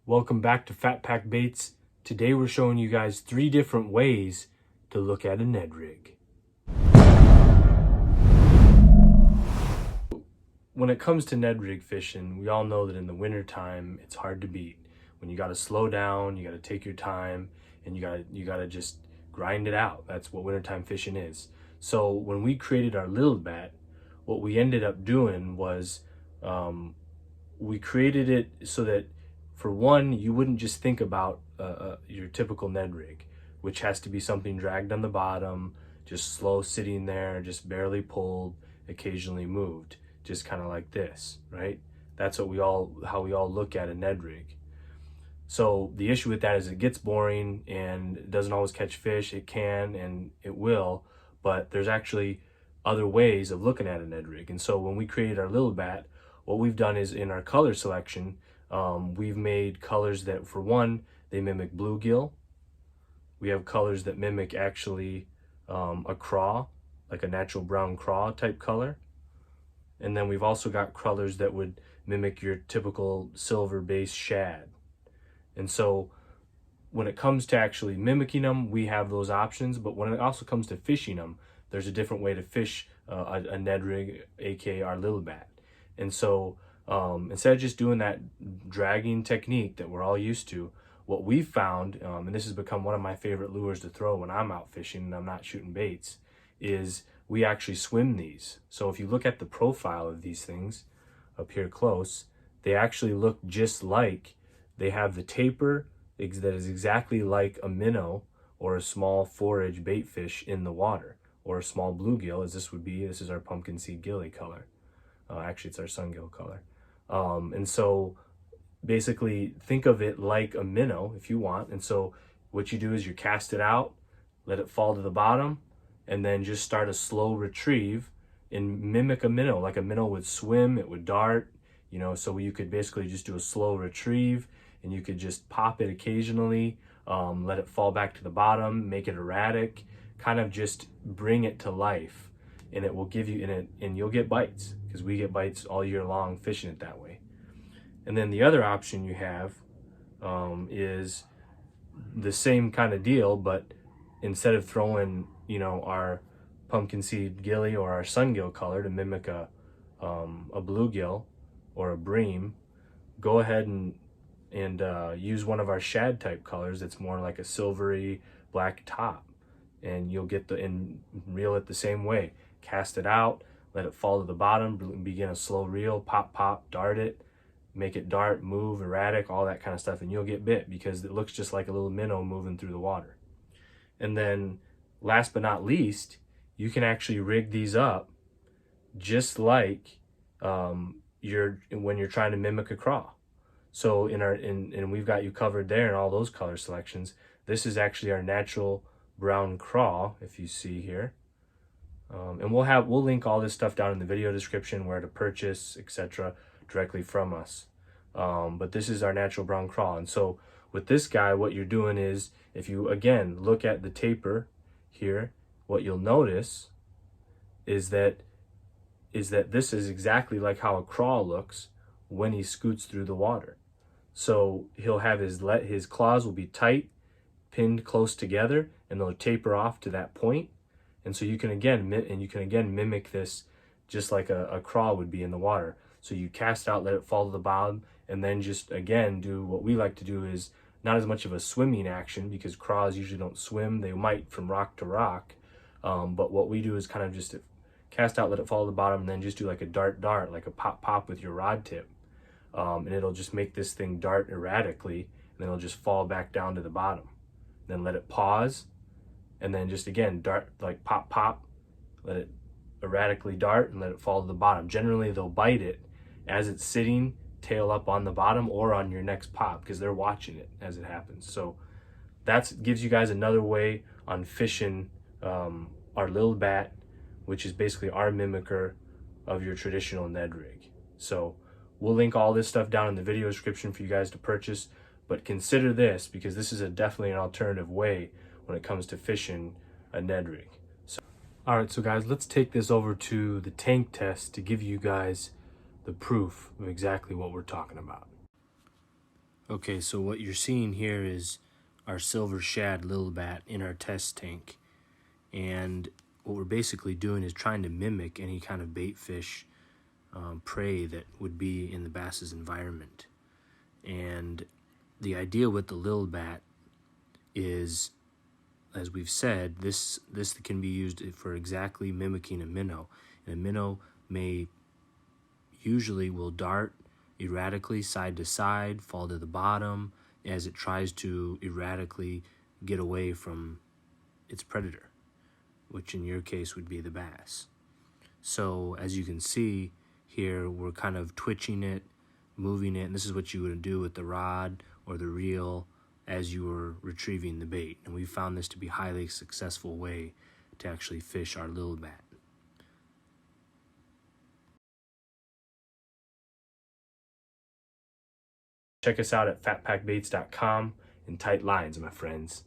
Welcome back to Fat Pack Baits. Today we're showing you guys 3 different ways to look at a Ned Rig. When it comes to Ned Rig fishing, we all know that in the winter time it's hard to beat. When you gotta slow down, you gotta take your time, and you gotta just grind it out. That's what wintertime fishing is. So when we created our Lil Bat, what we ended up doing was we created it so that, for one, you wouldn't just think about your typical Ned Rig, which has to be something dragged on the bottom, just slow sitting there, just barely pulled, occasionally moved, just kind of like this, right? That's what how we all look at a Ned Rig. So the issue with that is it gets boring and it doesn't always catch fish. It can and it will, but there's actually other ways of looking at a Ned Rig. And so when we created our Lil Bat, what we've done is in our color selection, we've made colors that, for one, they mimic bluegill. We have colors that mimic actually a craw, like a natural brown craw type color. And then we've also got colors that would mimic your typical silver-based shad. And so when it comes to actually mimicking them, we have those options. But when it also comes to fishing them, there's a different way to fish a Ned Rig, aka our Lil Bat. And so instead of just doing that dragging technique that we're all used to, what we've found, and this has become one of my favorite lures to throw when I'm out fishing and I'm not shooting baits, is we actually swim these. So if you look at the profile of these things up here close, they actually look just like, they have the taper that is exactly like a minnow or a small forage bait fish in the water, or a small bluegill, as this would be. This is our pumpkin seed gilly color. Actually, it's our sungill color. And so basically think of it like a minnow if you want. And so what you do is you cast it out, let it fall to the bottom, and then just start a slow retrieve and mimic a minnow. Like a minnow would swim, it would dart, you know, so you could basically just do a slow retrieve, and you could just pop it occasionally, let it fall back to the bottom, make it erratic, kind of just bring it to life. And it will give you and you'll get bites, because we get bites all year long fishing it that way. And then the other option you have is the same kind of deal, but instead of throwing, you know, our pumpkin seed gilly or our sungill color to mimic a bluegill or a bream, go ahead and use one of our shad type colors that's more like a silvery black top, and you'll get and reel it the same way. Cast it out, let it fall to the bottom, begin a slow reel, pop, pop, dart it, make it dart, move, erratic, all that kind of stuff, and you'll get bit because it looks just like a little minnow moving through the water. And then last but not least, you can actually rig these up just like when you're trying to mimic a craw. So and we've got you covered there in all those color selections. This is actually our natural brown craw, if you see here. And we'll link all this stuff down in the video description, where to purchase, etc., directly from us. But this is our natural brown craw. And so with this guy, what you're doing is, if you again look at the taper here, what you'll notice is that this is exactly like how a craw looks when he scoots through the water. So he'll have his claws will be tight, pinned close together, and they'll taper off to that point. And so you can again mimic this just like a craw would be in the water. So you cast out, let it fall to the bottom, and then just again do what we like to do, is not as much of a swimming action, because craws usually don't swim. They might from rock to rock, but what we do is kind of just cast out, let it fall to the bottom, and then just do like a dart, like a pop with your rod tip, and it'll just make this thing dart erratically, and then it'll just fall back down to the bottom. Then let it pause, and then just again dart, like pop, let it erratically dart, and let it fall to the bottom. Generally they'll bite it as it's sitting tail up on the bottom or on your next pop, because they're watching it as it happens. So that gives you guys another way on fishing our Lil Bat, which is basically our mimicker of your traditional Ned Rig. So we'll link all this stuff down in the video description for you guys to purchase, but consider this, because this is definitely an alternative way when it comes to fishing a Ned Rig. So, all right, so guys, let's take this over to the tank test to give you guys the proof of exactly what we're talking about. Okay, so what you're seeing here is our silver shad Lil Bat in our test tank. And what we're basically doing is trying to mimic any kind of bait fish prey that would be in the bass's environment. And the idea with the Lil Bat is, as we've said, this can be used for exactly mimicking a minnow. And a minnow usually will dart erratically side to side, fall to the bottom as it tries to erratically get away from its predator, which in your case would be the bass. So as you can see here, we're kind of twitching it, moving it, and this is what you would do with the rod or the reel as you were retrieving the bait. And we found this to be a highly successful way to actually fish our Lil Bat. Check us out at fatpackbaits.com and tight lines, my friends.